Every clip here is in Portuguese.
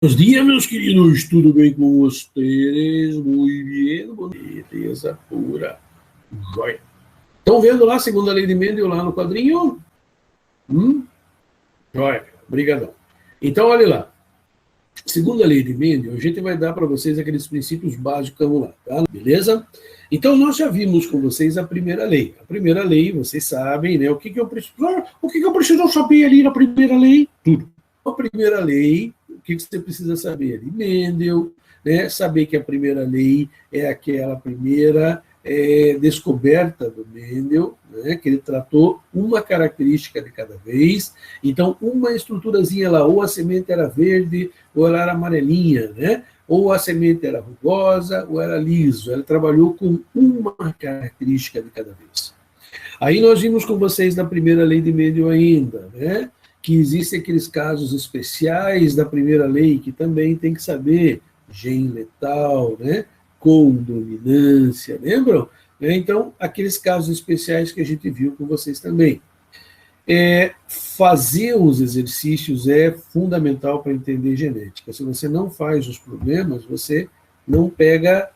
Buenos dias, meus queridos, tudo bem com vocês? Muito bem, beleza pura, joia. Estão vendo lá a segunda lei de Mendel lá no quadrinho? Joia, obrigadão. Então, olha lá. Segunda lei de Mendel, a gente vai dar para vocês aqueles princípios básicos lá, tá? Beleza? Então, nós já vimos com vocês a primeira lei. A primeira lei, vocês sabem, né? O que eu preciso saber ali na primeira lei? Tudo. A primeira lei, o que você precisa saber ali? Mendel, né? Saber que a primeira lei é aquela primeira descoberta do Mendel, né? Que ele tratou uma característica de cada vez. Então, uma estruturazinha lá, ou a semente era verde, ou ela era amarelinha, né? Ou a semente era rugosa, ou era liso. Ela trabalhou com uma característica de cada vez. Aí nós vimos com vocês na primeira lei de Mendel ainda, né? Que existem aqueles casos especiais da primeira lei que também tem que saber, gene letal, né? Condominância, lembram? Então, aqueles casos especiais que a gente viu com vocês também. Fazer os exercícios é fundamental para entender genética. Se você não faz os problemas, você não pega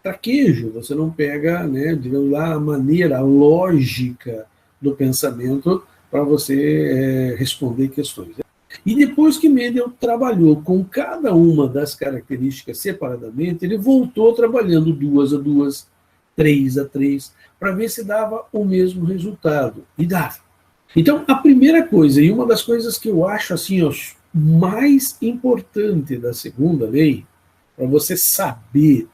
traquejo, você não pega, né, digamos lá, a maneira, a lógica do pensamento para você responder questões. E depois que Mendel trabalhou com cada uma das características separadamente, ele voltou trabalhando 2 a 2, 3 a 3, para ver se dava o mesmo resultado. E dava. Então, a primeira coisa, e uma das coisas que eu acho assim, ó, mais importante da segunda lei, para você saber,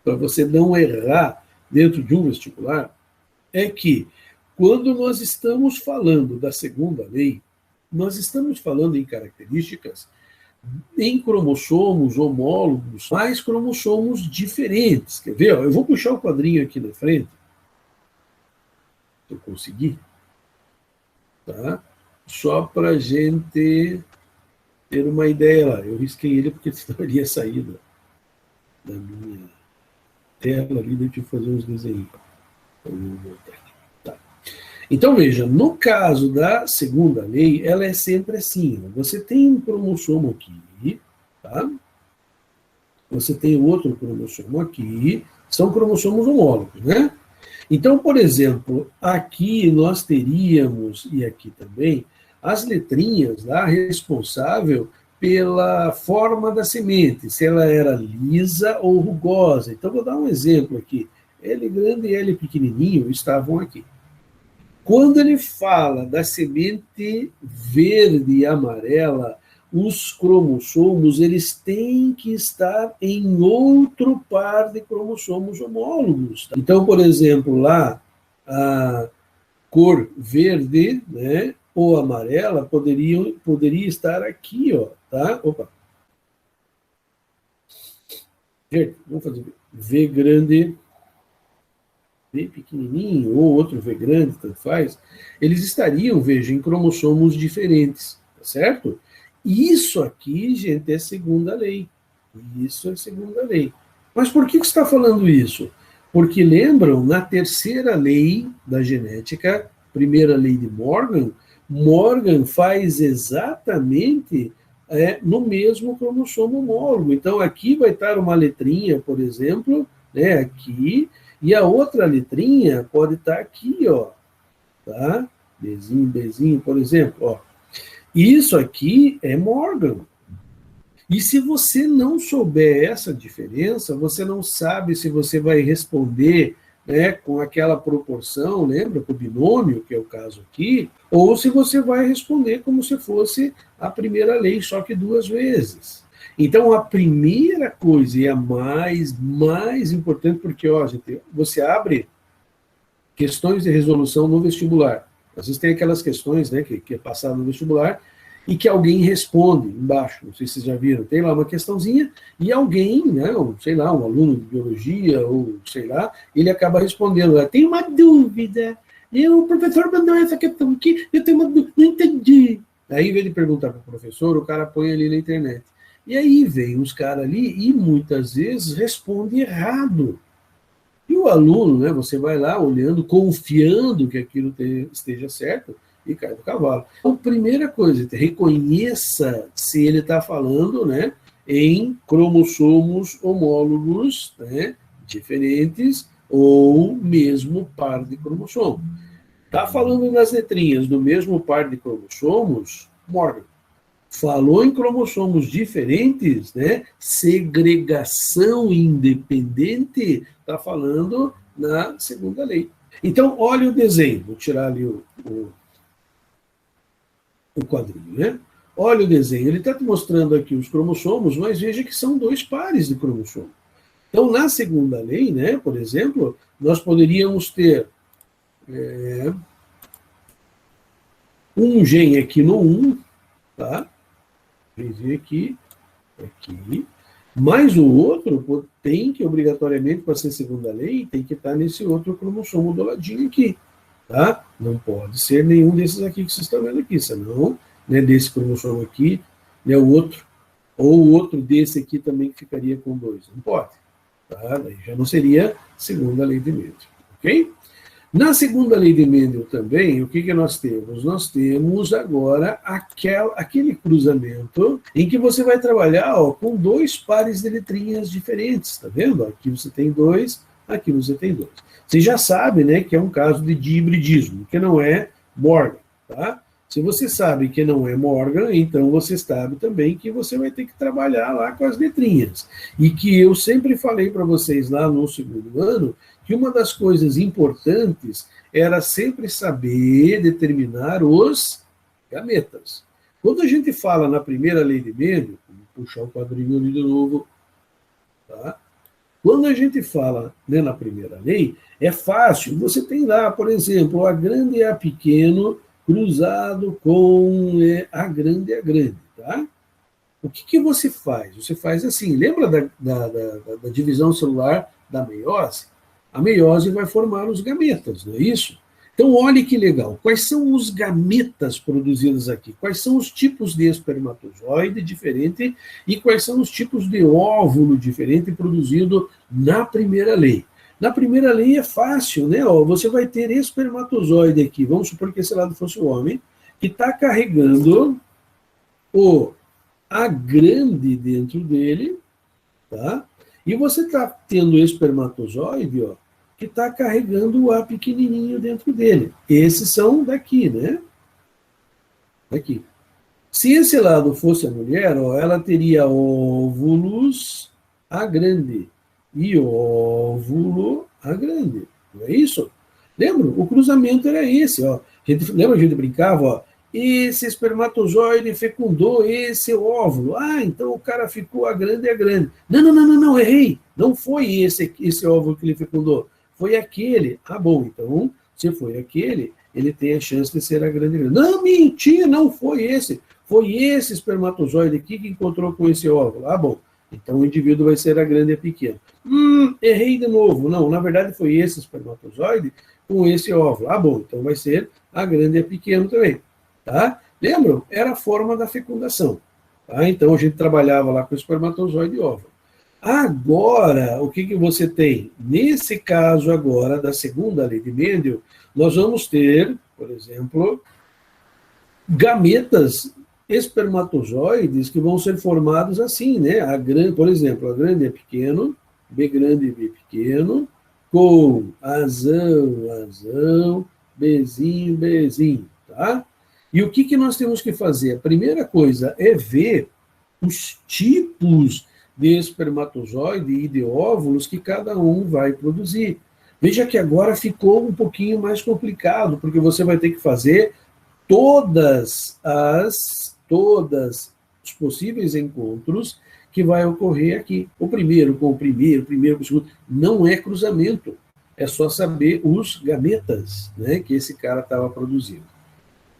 para você não errar dentro de um vestibular, é que quando nós estamos falando da segunda lei, nós estamos falando em características em cromossomos homólogos, mas cromossomos diferentes. Quer ver? Eu vou puxar o quadrinho aqui na frente, se eu conseguir, tá? Só para a gente ter uma ideia lá. Eu risquei ele porque senão ele ia sair da minha tela ali, deixa eu fazer uns desenhos. Tá. Então, veja, no caso da segunda lei, ela é sempre assim. Você tem um cromossomo aqui, tá? Você tem outro cromossomo aqui, são cromossomos homólogos, né? Então, por exemplo, aqui nós teríamos, e aqui também, as letrinhas lá responsável pela forma da semente, se ela era lisa ou rugosa. Então, vou dar um exemplo aqui. L grande e L pequenininho estavam aqui. Quando ele fala da semente verde e amarela, os cromossomos eles têm que estar em outro par de cromossomos homólogos. Então, por exemplo, lá, a cor verde, né, ou amarela poderia estar aqui, ó, tá? Opa. Verde, vamos fazer V grande, V pequenininho, ou outro V grande, tanto faz, eles estariam, veja, em cromossomos diferentes, tá certo? Isso aqui, gente, é segunda lei. Isso é segunda lei. Mas por que você está falando isso? Porque lembram, na terceira lei da genética, primeira lei de Morgan, Morgan faz exatamente no mesmo cromossomo homólogo. Então, aqui vai estar uma letrinha, por exemplo, né, aqui, e a outra letrinha pode estar aqui, ó, tá? Bzinho, Bzinho, por exemplo, ó. Isso aqui é Morgan. E se você não souber essa diferença, você não sabe se você vai responder, né, com aquela proporção, lembra, com o binômio, que é o caso aqui, ou se você vai responder como se fosse a primeira lei, só que 2 vezes. Então, a primeira coisa, e a mais importante, porque, ó, gente, você abre questões de resolução no vestibular. Às vezes tem aquelas questões, né, que é passar no vestibular e que alguém responde embaixo, não sei se vocês já viram, tem lá uma questãozinha e alguém, né, sei lá, um aluno de biologia ou sei lá, ele acaba respondendo, tem uma dúvida, o professor mandou essa questão aqui, eu tenho uma dúvida, não entendi. Aí, em vez de perguntar para o professor, o cara põe ali na internet. E aí vem os caras ali e muitas vezes responde errado. E o aluno, né, você vai lá olhando, confiando que aquilo esteja certo, e cai do cavalo. Então, primeira coisa, reconheça se ele está falando, né, em cromossomos homólogos, né, diferentes ou mesmo par de cromossomos. Está falando nas letrinhas do mesmo par de cromossomos, Morgan. Falou em cromossomos diferentes, né? Segregação independente, está falando na segunda lei. Então, olha o desenho. Vou tirar ali o quadrinho, né? Olha o desenho. Ele está te mostrando aqui os cromossomos, mas veja que são 2 pares de cromossomos. Então, na segunda lei, né, por exemplo, nós poderíamos ter um gene aqui no 1, tá? Aqui, mas o outro tem que, obrigatoriamente, para ser segunda lei, tem que estar nesse outro cromossomo do ladinho aqui, tá? Não pode ser nenhum desses aqui que vocês estão vendo aqui, senão, né, desse cromossomo aqui, né, o outro, ou o outro desse aqui também que ficaria com 2, não pode, tá? Daí já não seria segunda lei de Mendel, ok? Na segunda lei de Mendel também, o que nós temos? Nós temos agora aquele cruzamento em que você vai trabalhar com 2 pares de letrinhas diferentes, tá vendo? Aqui você tem 2, aqui você tem 2. Você já sabe, né, que é um caso de dihibridismo, que não é Morgan, tá? Se você sabe que não é Morgan, então você sabe também que você vai ter que trabalhar lá com as letrinhas. E que eu sempre falei para vocês lá no segundo ano, que uma das coisas importantes era sempre saber determinar os gametas. Quando a gente fala na primeira lei de Mendel, vou puxar o quadrinho ali de novo, tá? Quando a gente fala, né, na primeira lei, é fácil. Você tem lá, por exemplo, A grande e A pequeno cruzado com A grande e A grande, tá? O que você faz? Você faz assim, lembra da divisão celular da meiose? A meiose vai formar os gametas, não é isso? Então, olhe que legal. Quais são os gametas produzidos aqui? Quais são os tipos de espermatozoide diferente e quais são os tipos de óvulo diferente produzido na primeira lei? Na primeira lei é fácil, né? Você vai ter espermatozoide aqui, vamos supor que esse lado fosse o homem, que está carregando o A grande dentro dele, tá? E você está tendo espermatozoide, ó, que está carregando o A pequenininho dentro dele. Esses são daqui, né? Daqui. Se esse lado fosse a mulher, ó, ela teria óvulos A grande e óvulo A grande. Não é isso? Lembra? O cruzamento era esse, ó. Lembra a gente brincava, ó? Esse espermatozoide fecundou esse óvulo. Ah, então o cara ficou A grande e A grande. Não, errei. Não foi esse óvulo que ele fecundou. Foi aquele. Ah, bom, então, se foi aquele, ele tem a chance de ser A grande e A grande. Não, mentira, não foi esse. Foi esse espermatozoide aqui que encontrou com esse óvulo. Ah, bom, então o indivíduo vai ser A grande e A pequeno. Errei de novo. Não, na verdade foi esse espermatozoide com esse óvulo. Ah, bom, então vai ser A grande e A pequeno também. Tá? Lembram? Era a forma da fecundação. Tá? Então a gente trabalhava lá com espermatozoide e óvulo. Agora, o que você tem? Nesse caso agora, da segunda lei de Mendel, nós vamos ter, por exemplo, gametas espermatozoides que vão ser formados assim, né? Por exemplo, A grande é pequeno, B grande e B pequeno, com Azão, Bzinho, tá? E o que nós temos que fazer? A primeira coisa é ver os tipos de espermatozoide e de óvulos que cada um vai produzir. Veja que agora ficou um pouquinho mais complicado, porque você vai ter que fazer todos os possíveis encontros que vai ocorrer aqui. O primeiro com o primeiro com o segundo. Não é cruzamento. É só saber os gametas, né, que esse cara estava produzindo.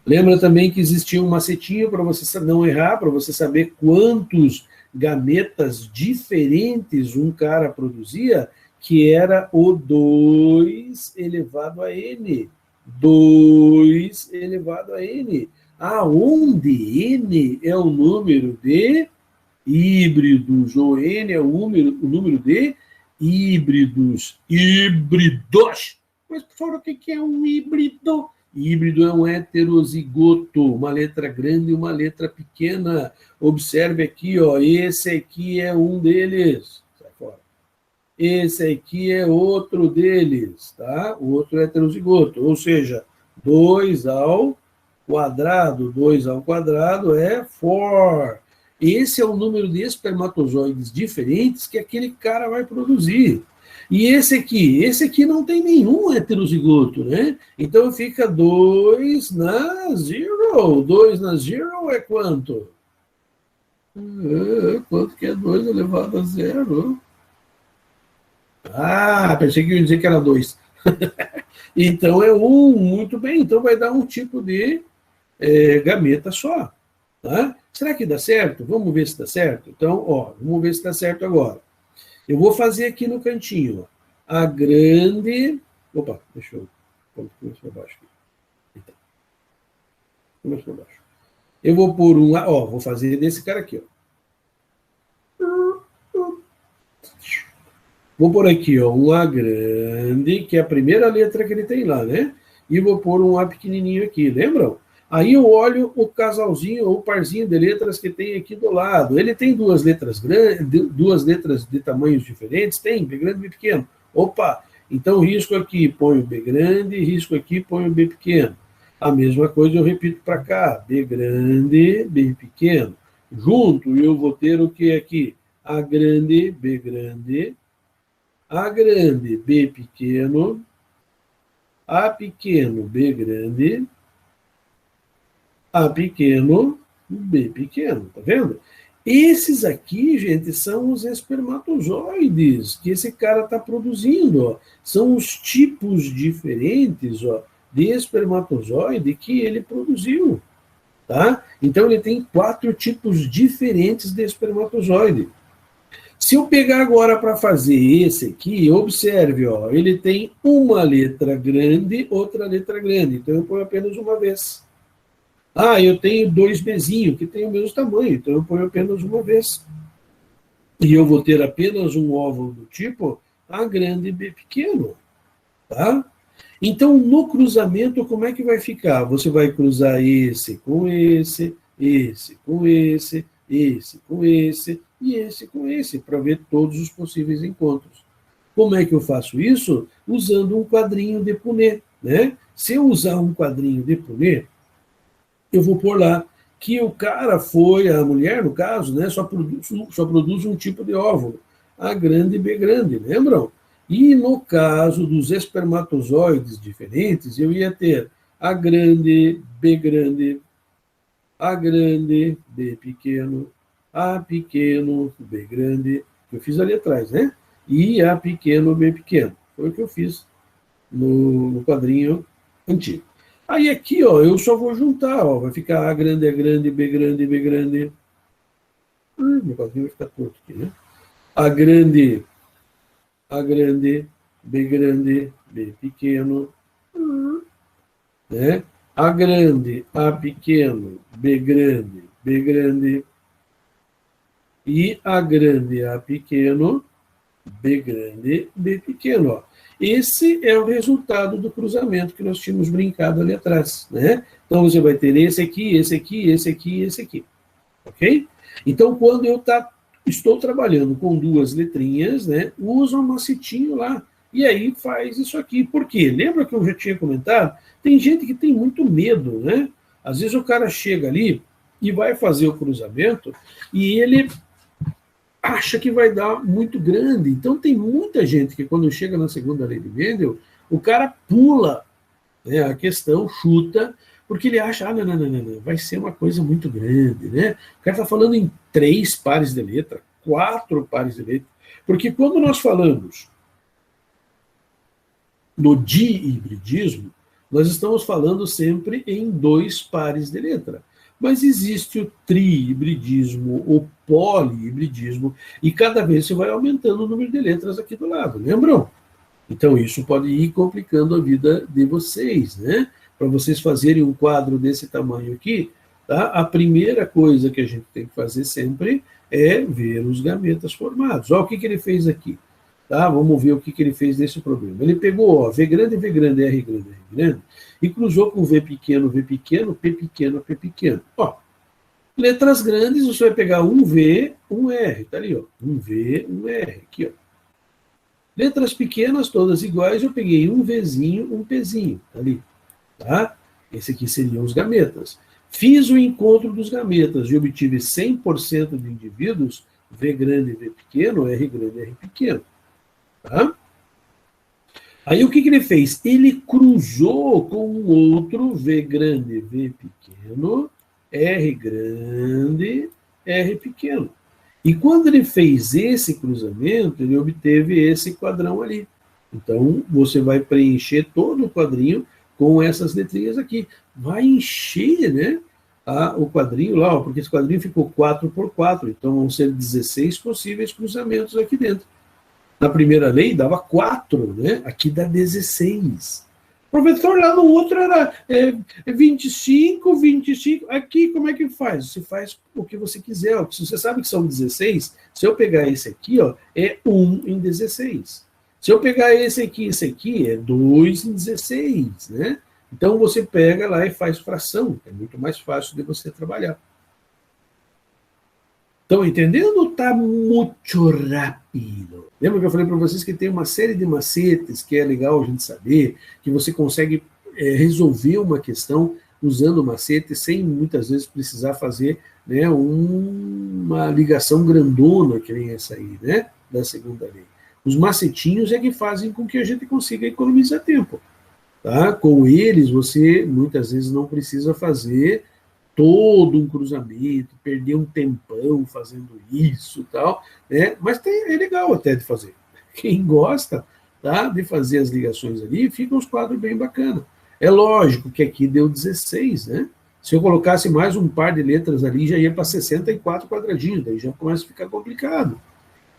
Lembra também que existia um macetinho para você não errar, para você saber quantos gametas diferentes um cara produzia, que era o 2 elevado a N. 2 elevado a N. Aonde N é o número de híbridos, ou N é o número de híbridos. Híbridos. Mas, professor, o que é um híbrido? Híbrido é um heterozigoto, uma letra grande e uma letra pequena. Observe aqui, ó, esse aqui é um deles. Sai fora. Esse aqui é outro deles, tá? O outro é heterozigoto, ou seja, 2 ao quadrado. 2 ao quadrado é 4. Esse é o número de espermatozoides diferentes que aquele cara vai produzir. E esse aqui não tem nenhum heterozigoto, né? Então fica 2 na zero. 2 na zero é quanto? Quanto que é 2 elevado a zero? Ah, pensei que ia dizer que era 2. Então é 1, muito bem. Então vai dar um tipo de gameta só. Tá? Será que dá certo? Vamos ver se dá certo? Então, ó, vamos ver se dá certo agora. Eu vou fazer aqui no cantinho, ó, a grande... Opa, deixa eu... Começa para baixo aqui. Então, começa para baixo. Eu vou pôr um... Ó, vou fazer desse cara aqui, ó. Vou pôr aqui, ó, um A grande, que é a primeira letra que ele tem lá, né? E vou pôr um A pequenininho aqui, lembram? Aí eu olho o casalzinho ou o parzinho de letras que tem aqui do lado. Ele tem duas letras grandes, duas letras de tamanhos diferentes? Tem, B grande e B pequeno. Opa, então risco aqui, ponho B grande, risco aqui, ponho B pequeno. A mesma coisa eu repito para cá, B grande, B pequeno. Junto eu vou ter o que aqui? A grande, B grande, A grande, B pequeno, A pequeno, B grande, A pequeno, B pequeno, tá vendo? Esses aqui, gente, são os espermatozoides que esse cara está produzindo, ó. São os tipos diferentes, ó, de espermatozoide que ele produziu, tá? Então ele tem 4 tipos diferentes de espermatozoide. Se eu pegar agora para fazer esse aqui, observe, ó, ele tem uma letra grande, outra letra grande, então eu ponho apenas uma vez. Ah, eu tenho 2 Bzinho, que tem o mesmo tamanho, então eu ponho apenas uma vez. E eu vou ter apenas um óvulo do tipo A grande e B pequeno, tá? Então, no cruzamento, como é que vai ficar? Você vai cruzar esse com esse com esse com esse e esse com esse, para ver todos os possíveis encontros. Como é que eu faço isso? Usando um quadrinho de Punnett, né? Se eu usar um quadrinho de Punnett, eu vou pôr lá que o cara foi, a mulher, no caso, né, só produz um tipo de óvulo, A grande e B grande, lembram? E no caso dos espermatozoides diferentes, eu ia ter A grande, B grande, A grande, B pequeno, A pequeno, B grande, que eu fiz ali atrás, né? E A pequeno, B pequeno. Foi o que eu fiz no quadrinho antigo. Aí aqui, ó, eu só vou juntar, ó, vai ficar A grande, B grande, B grande. Meu quadrinho vai ficar torto aqui, né? A grande, B grande, B pequeno, né? A grande, A pequeno, B grande, e A grande, A pequeno, B grande, B pequeno, ó. Esse é o resultado do cruzamento que nós tínhamos brincado ali atrás, né? Então, você vai ter esse aqui, esse aqui, esse aqui, esse aqui, ok? Então, quando eu estou trabalhando com 2 letrinhas, né, usa um macetinho lá, e aí faz isso aqui. Por quê? Lembra que eu já tinha comentado? Tem gente que tem muito medo, né? Às vezes o cara chega ali e vai fazer o cruzamento e ele acha que vai dar muito grande. Então, tem muita gente que, quando chega na segunda lei de Mendel, o cara pula, né, a questão, chuta, porque ele acha, não, vai ser uma coisa muito grande, né? O cara está falando em 3 pares de letra, 4 pares de letra, porque quando nós falamos no dihibridismo, nós estamos falando sempre em 2 pares de letra. Mas existe o trihibridismo, o polihibridismo, e cada vez você vai aumentando o número de letras aqui do lado, lembram? Então isso pode ir complicando a vida de vocês, né? Para vocês fazerem um quadro desse tamanho aqui, tá? A primeira coisa que a gente tem que fazer sempre é ver os gametas formados. Olha o que ele fez aqui. Tá? Vamos ver o que ele fez nesse problema. Ele pegou, ó, V grande, R grande, R grande, e cruzou com V pequeno, P pequeno, P pequeno. Ó, letras grandes, você vai pegar um V, um R, tá ali, ó. Um V, um R, aqui, ó. Letras pequenas, todas iguais, eu peguei um Vzinho, um Pzinho, tá ali, tá? Esse aqui seriam os gametas. Fiz o encontro dos gametas e obtive 100% de indivíduos, V grande, V pequeno, R grande, R pequeno. Tá? Aí o que ele fez? Ele cruzou com um outro V grande, V pequeno, R grande, R pequeno. E quando ele fez esse cruzamento, ele obteve esse quadrão ali. Então, você vai preencher todo o quadrinho com essas letrinhas aqui. Vai encher, né, o quadrinho lá, porque esse quadrinho ficou 4 por 4, então vão ser 16 possíveis cruzamentos aqui dentro. Na primeira lei dava 4, né? Aqui dá 16. Professor, lá no outro era 25, 25. Aqui, como é que faz? Você faz o que você quiser. Se você sabe que são 16, se eu pegar esse aqui, ó, é 1 em 16. Se eu pegar esse aqui, é 2 em 16, né? Então, você pega lá e faz fração. É muito mais fácil de você trabalhar. Estão entendendo? Está muito rápido. Lembra que eu falei para vocês que tem uma série de macetes que é legal a gente saber, que você consegue resolver uma questão usando macete sem muitas vezes precisar fazer, né, uma ligação grandona, que nem essa aí, né, da segunda lei. Os macetinhos é que fazem com que a gente consiga economizar tempo. Tá? Com eles, você muitas vezes não precisa fazer todo um cruzamento, perder um tempão fazendo isso e tal, né? Mas é legal até de fazer. Quem gosta, tá, de fazer as ligações ali, ficam os quadros bem bacanas. É lógico que aqui deu 16, né? Se eu colocasse mais um par de letras ali, já ia para 64 quadradinhos, daí já começa a ficar complicado.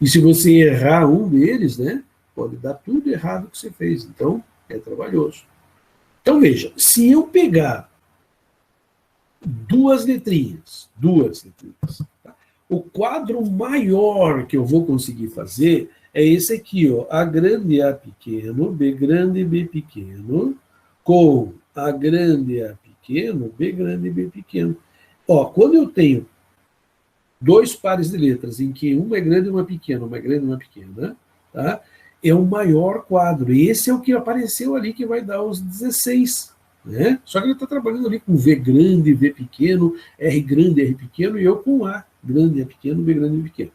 E se você errar um deles, né, pode dar tudo errado que você fez. Então, é trabalhoso. Então, veja, se eu pegar duas letrinhas. Tá? O quadro maior que eu vou conseguir fazer é esse aqui, ó, A grande A pequeno, B grande B pequeno, com A grande A pequeno, B grande B pequeno. Ó, quando eu tenho dois pares de letras em que uma é grande e uma pequena, tá? É o maior quadro. E esse é o que apareceu ali que vai dar os 16. Né? Só que ele está trabalhando ali com V grande, V pequeno, R grande, R pequeno, e eu com A grande, A pequeno, B grande, B pequeno.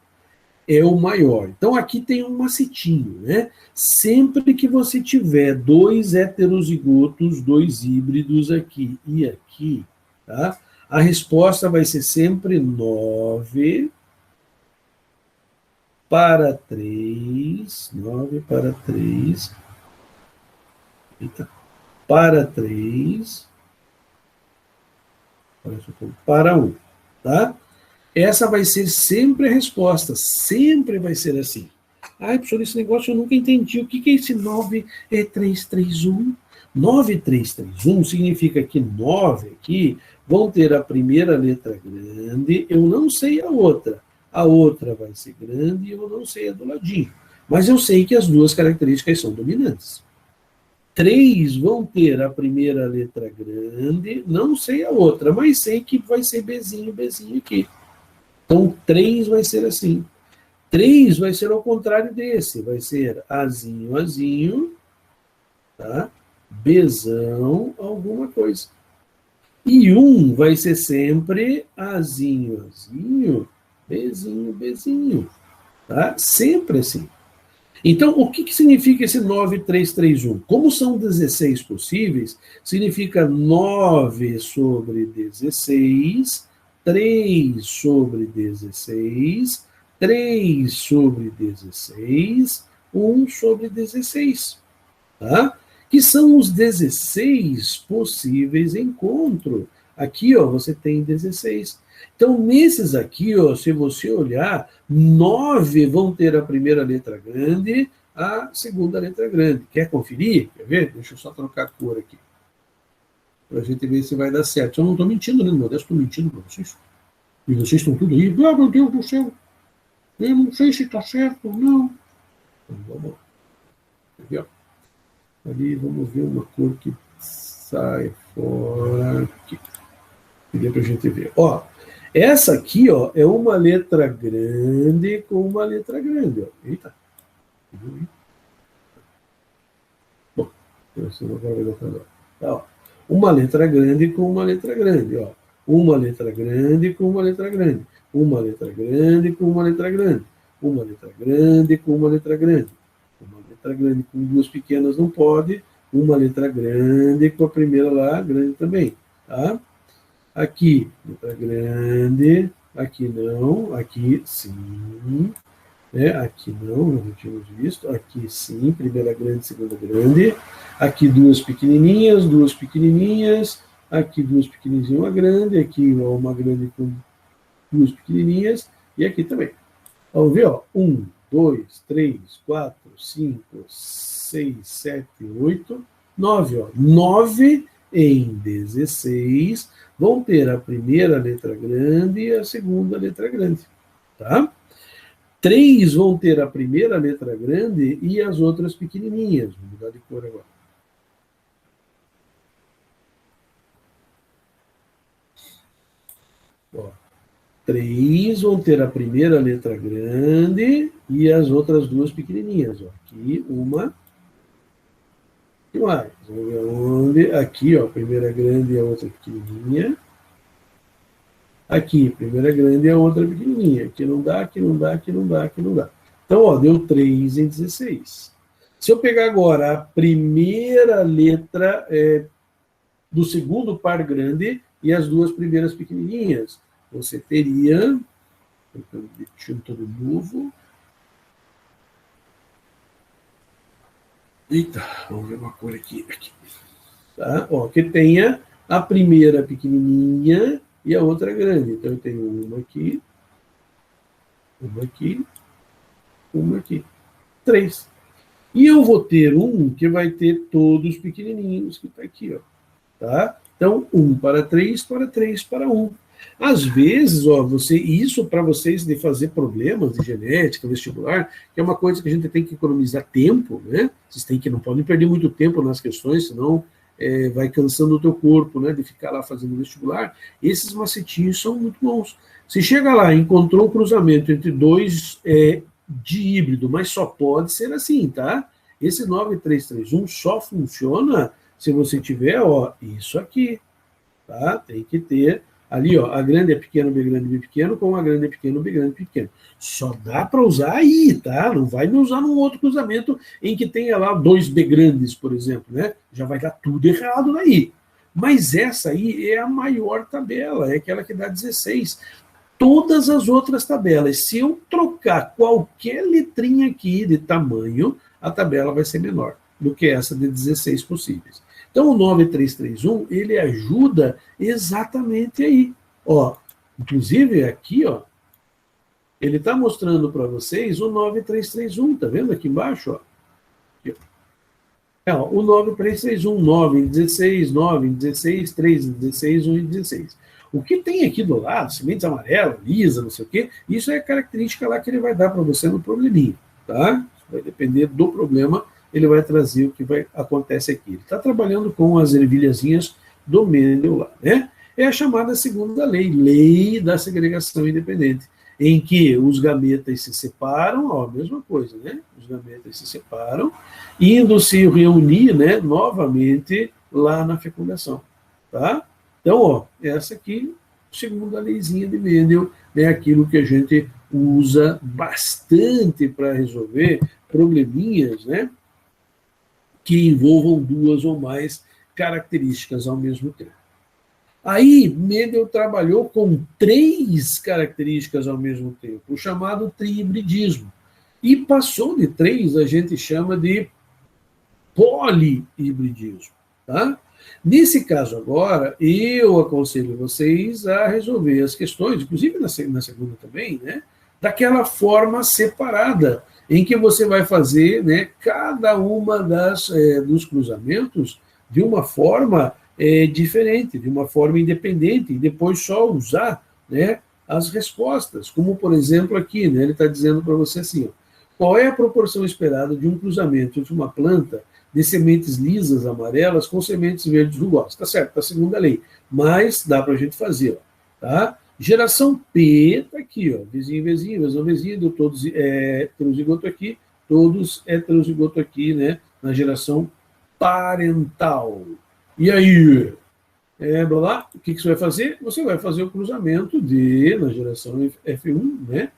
É o maior. Então aqui tem um macetinho, né? Sempre que você tiver dois heterozigotos, dois híbridos aqui e aqui, tá? A resposta vai ser sempre 9 para 3, 9 para 3, eita, para 3, para 1, tá? Essa vai ser sempre a resposta, sempre vai ser assim. Ai, professor, esse negócio eu nunca entendi. O que é esse 9331? 9331 significa que 9 aqui vão ter a primeira letra grande, eu não sei a outra. A outra vai ser grande e eu não sei a do ladinho. Mas eu sei que as duas características são dominantes. 3 vão ter a primeira letra grande, não sei a outra, mas sei que vai ser Bzinho, Bzinho aqui. Então, 3 vai ser assim. 3 vai ser ao contrário desse. Vai ser Azinho, Azinho, tá? Bzão, alguma coisa. E 1 vai ser sempre Azinho, Azinho, Bzinho, Bzinho. Tá? Sempre assim. Então, o que significa esse 9331? Como são 16 possíveis, significa 9 sobre 16, 3 sobre 16, 3 sobre 16, 1 sobre 16. Tá? Que são os 16 possíveis encontros. Aqui, ó, você tem 16. Então, nesses aqui, ó, se você olhar, 9 vão ter a primeira letra grande, a segunda letra grande. Quer conferir? Quer ver? Deixa eu só trocar a cor aqui. Para a gente ver se vai dar certo. Eu não estou mentindo, né, Modesto? Estou mentindo para vocês. E vocês estão tudo aí. Ah, meu Deus do céu. Eu não sei se está certo ou não. Então, vamos lá. Aqui, ó. Ali, vamos ver uma cor que sai fora aqui. Que dê para a gente ver. Ó, essa aqui, ó, é uma letra grande com uma letra grande. Ó. Eita. Bom, agora vai dar para dar. Tá, ó. Uma letra grande com uma letra grande. Ó. Uma letra grande com uma letra grande. Uma letra grande com uma letra grande. Uma letra grande com uma letra grande. Uma letra grande com duas pequenas não pode. Uma letra grande com a primeira lá, grande também. Tá? Aqui, letra grande. Aqui não. Aqui sim. Aqui não, já tínhamos visto. Aqui sim, primeira grande, segunda grande. Aqui duas pequenininhas. Aqui duas pequenininhas e uma grande. Aqui uma grande com duas pequenininhas. E aqui também. Vamos ver, ó. 1, 2, 3, 4, 5, 6, 7, 8, 9. Ó. 9 em 16 vão ter a primeira letra grande e a segunda letra grande. Tá? 3 vão ter a primeira letra grande e as outras pequenininhas. Vou mudar de cor agora. Ó, 3 vão ter a primeira letra grande e as outras duas pequenininhas. Ó. Aqui, uma e mais. Vamos ver onde. Aqui, ó, a primeira grande e a outra pequenininha. Aqui, primeira grande e a outra pequenininha. Aqui não dá, aqui não dá, aqui não dá, aqui não dá. Então, ó, deu 3 em 16. Se eu pegar agora a primeira letra do segundo par grande e as duas primeiras pequenininhas, você teria... Deixando todo novo. Eita, vamos ver uma cor aqui. Tá? Ó, que tenha a primeira pequenininha e a outra grande. Então, eu tenho uma aqui, uma aqui. 3. E eu vou ter um que vai ter todos pequenininhos, que está aqui, ó. Tá? Então, 1 para 3 para 3 para 1. Às vezes, ó, isso para vocês de fazer problemas de genética, vestibular, que é uma coisa que a gente tem que economizar tempo, né? Vocês não podem perder muito tempo nas questões, senão vai cansando o teu corpo, né, de ficar lá fazendo vestibular. Esses macetinhos são muito bons. Se chega lá e encontrou um cruzamento entre dois de híbrido, mas só pode ser assim, tá? Esse 9331 só funciona se você tiver, ó, isso aqui, tá? Tem que ter ali, ó, a grande é pequeno, B grande, B pequeno, com a grande é pequeno, B grande, pequeno. Só dá para usar aí, tá? Não vai me usar num outro cruzamento em que tenha lá 2 B grandes, por exemplo, né? Já vai dar tudo errado daí. Mas essa aí é a maior tabela, é aquela que dá 16. Todas as outras tabelas, se eu trocar qualquer letrinha aqui de tamanho, a tabela vai ser menor do que essa de 16 possíveis. Então, o 9331, ele ajuda exatamente aí. Ó, inclusive, aqui, ó, ele está mostrando para vocês o 9331, tá vendo aqui embaixo? Ó? Aqui, ó. O 9331, 9 em 16, 9 em 16, 3 em 16, 1 em 16. O que tem aqui do lado, sementes amarelas, lisa, não sei o quê, isso é característica lá que ele vai dar para você no probleminha, tá? Vai depender do problema, ele vai trazer o que acontece aqui. Ele está trabalhando com as ervilhazinhas do Mendel lá, né? É a chamada segunda lei, lei da segregação independente, em que os gametas se separam, ó, a mesma coisa, né? Os gametas se separam, indo se reunir, né, novamente lá na fecundação, tá? Então, ó, essa aqui, segunda leizinha de Mendel, é aquilo que a gente usa bastante para resolver probleminhas, né, que envolvam duas ou mais características ao mesmo tempo. Aí, Mendel trabalhou com 3 características ao mesmo tempo, o chamado trihibridismo. E passou de 3, a gente chama de polihibridismo, tá? Nesse caso agora, eu aconselho vocês a resolver as questões, inclusive na segunda também, né, daquela forma separada, em que você vai fazer, né, cada uma dos cruzamentos de uma forma diferente, de uma forma independente, e depois só usar, né, as respostas, como, por exemplo, aqui, né, ele está dizendo para você assim, ó, Qual é a proporção esperada de um cruzamento entre uma planta de sementes lisas amarelas com sementes verdes rugosas? Tá certo, tá a segunda lei, mas dá para a gente fazer, ó, tá? Geração P, tá aqui, ó, vizinho, vizinho, vizinho, vizinho, deu todos heterozigoto aqui, todos heterozigoto aqui, né, na geração parental. E aí, blá, blá, o que você vai fazer? Você vai fazer o cruzamento na geração F1, né,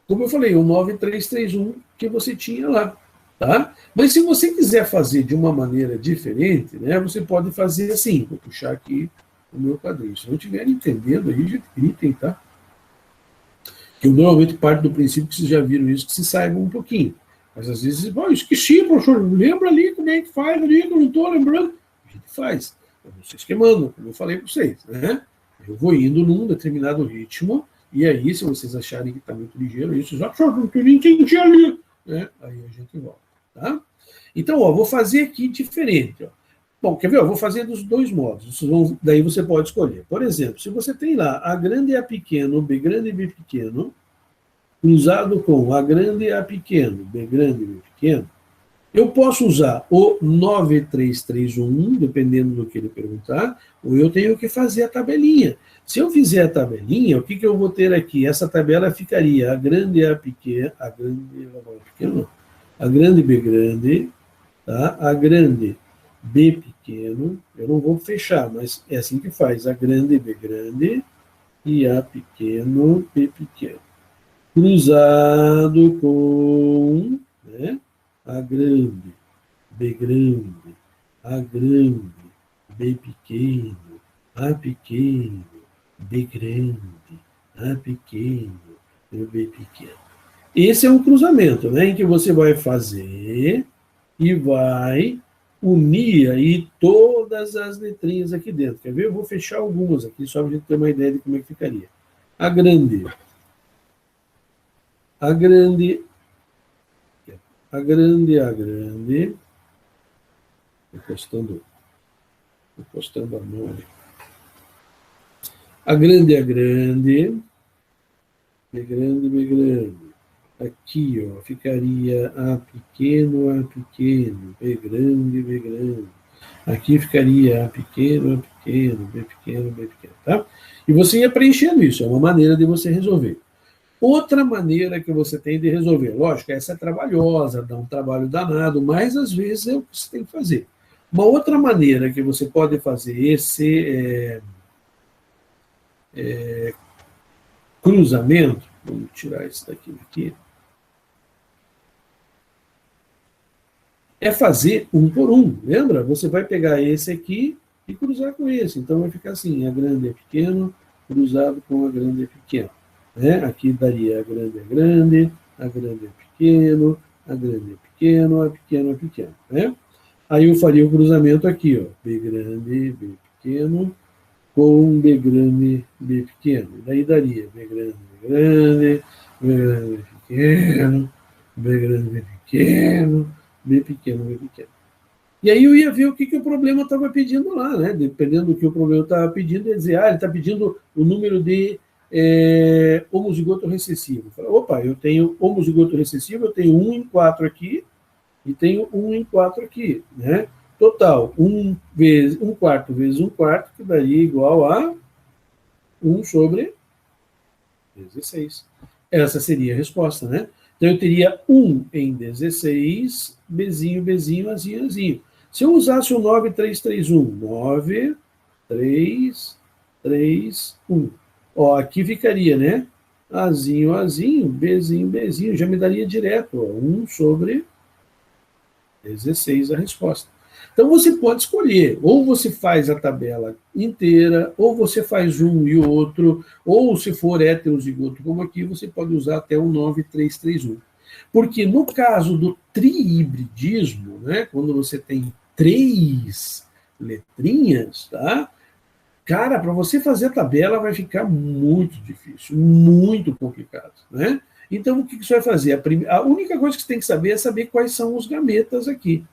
como eu falei, o 9331 que você tinha lá, tá? Mas se você quiser fazer de uma maneira diferente, né, você pode fazer assim, vou puxar aqui o meu quadrinho. Se não estiver entendendo aí, já gritem, tá? Que eu normalmente parto do princípio que vocês já viram isso, que se saibam um pouquinho. Mas às vezes, esqueci, professor, lembra ali como é que faz ali, que eu não estou lembrando. A gente faz. Vocês que mandam, como eu falei para vocês, né? Eu vou indo num determinado ritmo, e aí, se vocês acharem que está muito ligeiro, aí vocês acham que eu não entendi ali, né? Aí a gente volta, tá? Então, ó, vou fazer aqui diferente, ó. Bom, quer ver? Eu vou fazer dos dois modos. Daí você pode escolher. Por exemplo, se você tem lá A grande e A pequeno, B grande e B pequeno, cruzado com A grande e A pequeno, B grande e B pequeno, eu posso usar o 9331, dependendo do que ele perguntar, ou eu tenho que fazer a tabelinha. Se eu fizer a tabelinha, o que eu vou ter aqui? Essa tabela ficaria A grande e A pequeno, A grande B grande, tá? A grande B pequeno, eu não vou fechar, mas é assim que faz, A grande B grande e A pequeno B pequeno. Cruzado com, né, A grande, B grande, A grande, B pequeno, A pequeno, B grande, A pequeno, B pequeno. Esse é um cruzamento, né, em que você vai fazer e vai unir aí todas as letrinhas aqui dentro. Quer ver? Eu vou fechar algumas aqui, só para a gente ter uma ideia de como é que ficaria. A grande, A grande, A grande, A grande, encostando a mão ali. A grande, B grande, B grande. Aqui, ó, ficaria A pequeno, B grande, B grande. Aqui ficaria A pequeno, B pequeno, B pequeno, tá? E você ia preenchendo isso, é uma maneira de você resolver. Outra maneira que você tem de resolver, lógico, essa é trabalhosa, dá um trabalho danado, mas às vezes é o que você tem que fazer. Uma outra maneira que você pode fazer esse cruzamento, vamos tirar esse daqui, é fazer um por um, lembra? Você vai pegar esse aqui e cruzar com esse, então vai ficar assim, A grande é pequeno, cruzado com A grande é pequeno. Né? Aqui daria A grande é grande, A grande é pequeno, A grande é pequeno, A pequeno é pequeno. Né? Aí eu faria o cruzamento aqui, ó, B grande, B pequeno, com B grande, B pequeno. Daí daria B grande, B grande, B grande, B pequeno, B grande, B pequeno, B pequeno, B pequeno. E aí eu ia ver o que o problema estava pedindo lá, né? Dependendo do que o problema estava pedindo, ia dizer, ele está pedindo o número de homozigoto recessivo. Opa, eu tenho homozigoto recessivo, eu tenho 1 em 4 aqui e tenho 1 em 4 aqui, né? Total, 1 quarto vezes 1 quarto, que daria igual a 1 sobre 16. Essa seria a resposta, né? Então eu teria 1 em 16, Bzinho, Bzinho, Azinho, Azinho. Se eu usasse o 9331, 9, 3, 3, 1. Ó, aqui ficaria, né? Azinho, Azinho, Bzinho, Bzinho. Já me daria direto, ó, 1 sobre 16 a resposta. Então você pode escolher, ou você faz a tabela inteira, ou você faz um e outro, ou se for heterozigoto como aqui, você pode usar até o 9331. Porque no caso do trihibridismo, né, quando você tem 3 letrinhas, tá? Cara, para você fazer a tabela vai ficar muito difícil, muito complicado, né? Então, o que você vai fazer? A única coisa que você tem que saber é saber quais são os gametas aqui,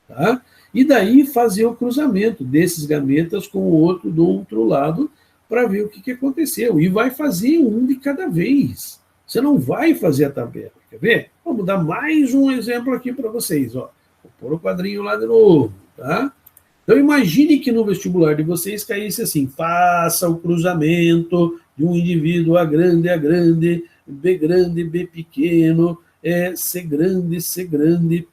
tá? E daí fazer o cruzamento desses gametas com o outro do outro lado para ver o que aconteceu. E vai fazer um de cada vez. Você não vai fazer a tabela. Quer ver? Vamos dar mais um exemplo aqui para vocês. Ó. Vou pôr o quadrinho lá de novo. Tá? Então, imagine que no vestibular de vocês caísse assim: faça o cruzamento de um indivíduo A grande, B pequeno, C grande,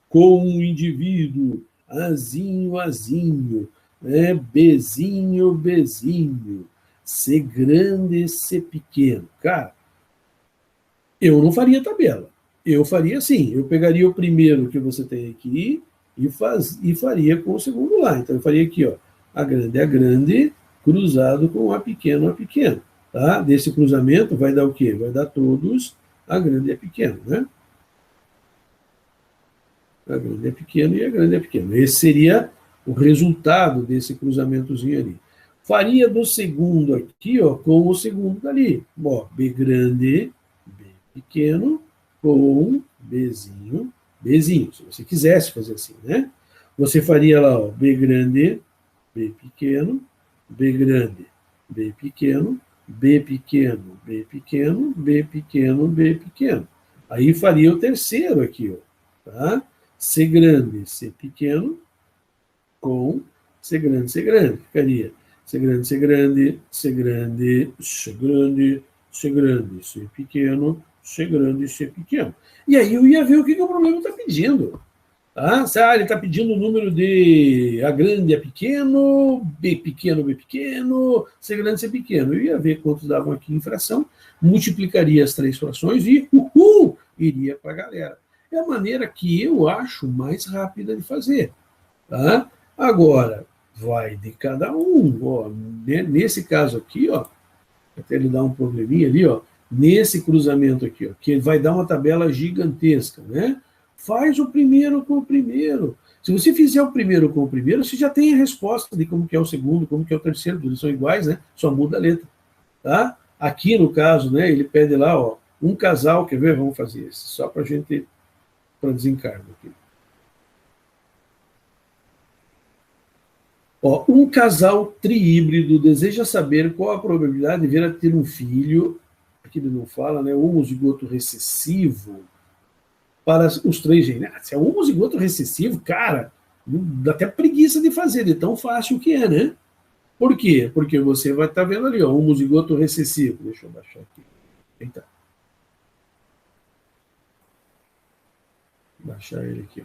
com um indivíduo Azinho, né? Bzinho, C grande, C pequeno. Cara, eu não faria tabela. Eu faria assim, eu pegaria o primeiro que você tem aqui e faria com o segundo lá. Então, eu faria aqui, ó, A grande, cruzado com A pequeno. Tá? Desse cruzamento vai dar o quê? Vai dar todos A grande e A pequeno, né? A grande é pequeno e A grande é pequeno. Esse seria o resultado desse cruzamentozinho ali. Faria do segundo aqui, ó, com o segundo dali. Ó, B grande, B pequeno, com Bzinho, se você quisesse fazer assim, né? Você faria lá, ó, B grande, B pequeno, B grande, B pequeno, B pequeno, B pequeno, B pequeno, B pequeno. Aí faria o terceiro aqui, ó, tá? C grande, C pequeno, com C grande. Ficaria C grande, C grande, C grande, C grande, C grande, C pequeno, C grande, C pequeno. E aí eu ia ver o que o problema está pedindo. Tá? Ele está pedindo o número de A grande, A pequeno, B pequeno, C grande, C pequeno. Eu ia ver quantos davam aqui em fração, multiplicaria as três frações e iria para a galera. É a maneira que eu acho mais rápida de fazer. Tá? Agora, vai de cada um. Ó, nesse caso aqui, ó, até ele dar um probleminha ali, ó, nesse cruzamento aqui, ó, que vai dar uma tabela gigantesca, né? Faz o primeiro com o primeiro. Se você fizer o primeiro com o primeiro, você já tem a resposta de como que é o segundo, como que é o terceiro, eles são iguais, né? Só muda a letra. Tá? Aqui, no caso, né, ele pede lá, ó, um casal, quer ver? Vamos fazer esse, só para a gente, para desencargo aqui. Ó, um casal triíbrido deseja saber qual a probabilidade de vir a ter um filho, aqui ele não fala, né, homozigoto recessivo, para os três genes. Se é homozigoto recessivo, cara, dá até preguiça de fazer, de tão fácil que é, né? Por quê? Porque você vai estar vendo ali, ó, homozigoto recessivo. Deixa eu baixar aqui. Eita. Vou baixar ele aqui, ó.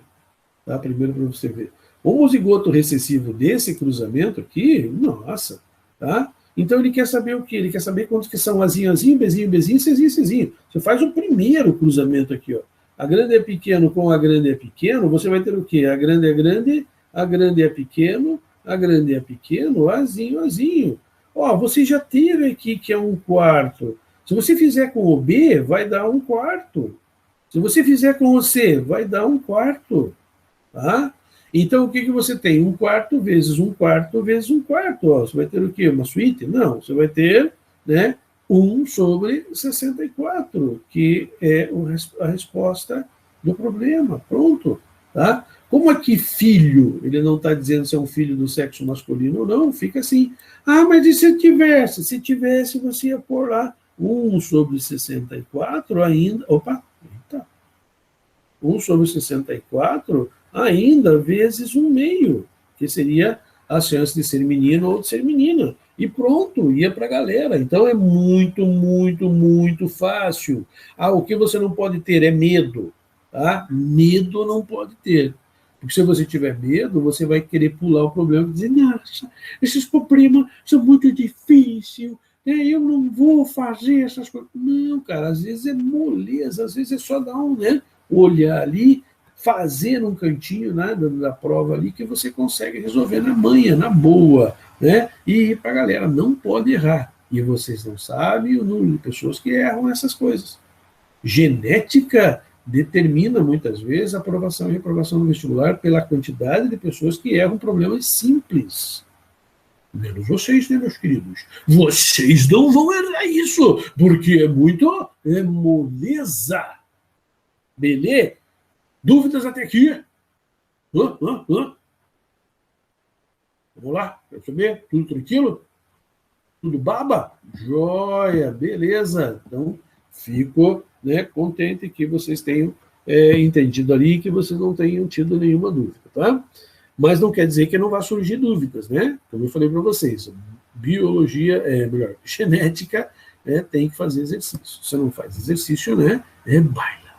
Tá? Primeiro para você ver. O homozigoto recessivo desse cruzamento aqui, nossa, tá? Então ele quer saber o quê? Ele quer saber quantos que são Azinho, Bzinho, Czinho. Você faz o primeiro cruzamento aqui, ó. A grande é pequeno com A grande é pequeno, você vai ter o quê? A grande é grande, A grande é pequeno, A grande é pequeno, Azinho. Ó, você já teve aqui que é 1/4. Se você fizer com o B, vai dar 1/4. Se você fizer com o C, vai dar 1/4. Tá? Então, o que você tem? 1/4 vezes 1/4 vezes 1/4. Ó, você vai ter o quê? Uma suíte? Não, você vai ter, né, 1/64, que é a resposta do problema. Pronto. Tá? Como aqui filho, ele não está dizendo se é um filho do sexo masculino ou não, fica assim. Ah, mas e se tivesse? Se tivesse, você ia pôr lá 1/64 ainda. Opa, eita. 1/64 ainda vezes 1/2, que seria a chance de ser menino ou de ser menina. E pronto, ia para a galera. Então é muito, muito, muito fácil. Ah, o que você não pode ter é medo. Tá? Medo não pode ter. Porque se você tiver medo, você vai querer pular o problema e dizer, nossa, esses problemas são muito difíceis, eu não vou fazer essas coisas. Não, cara, às vezes é moleza, às vezes é só dar um, né, olhar ali, fazer um cantinho, né, da prova ali, que você consegue resolver na manhã, na boa, né, e ir para a galera. Não pode errar. E vocês não sabem o número de pessoas que erram essas coisas. Genética determina, muitas vezes, a aprovação e reprovação no vestibular pela quantidade de pessoas que erram problemas simples. Menos vocês, né, meus queridos? Vocês não vão errar isso, porque é muito moleza. Beleza? Dúvidas até aqui? Vamos lá? Quer saber? Tudo tranquilo? Tudo baba? Joia, beleza. Então, fico, né, contente que vocês tenham entendido ali e que vocês não tenham tido nenhuma dúvida, tá? Mas não quer dizer que não vai surgir dúvidas, né? Como eu falei para vocês, biologia, melhor, genética, né, tem que fazer exercício. Se não faz exercício, né, baila.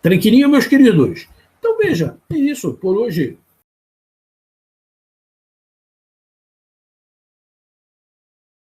Tranquilinho, meus queridos? Então, veja, é isso por hoje.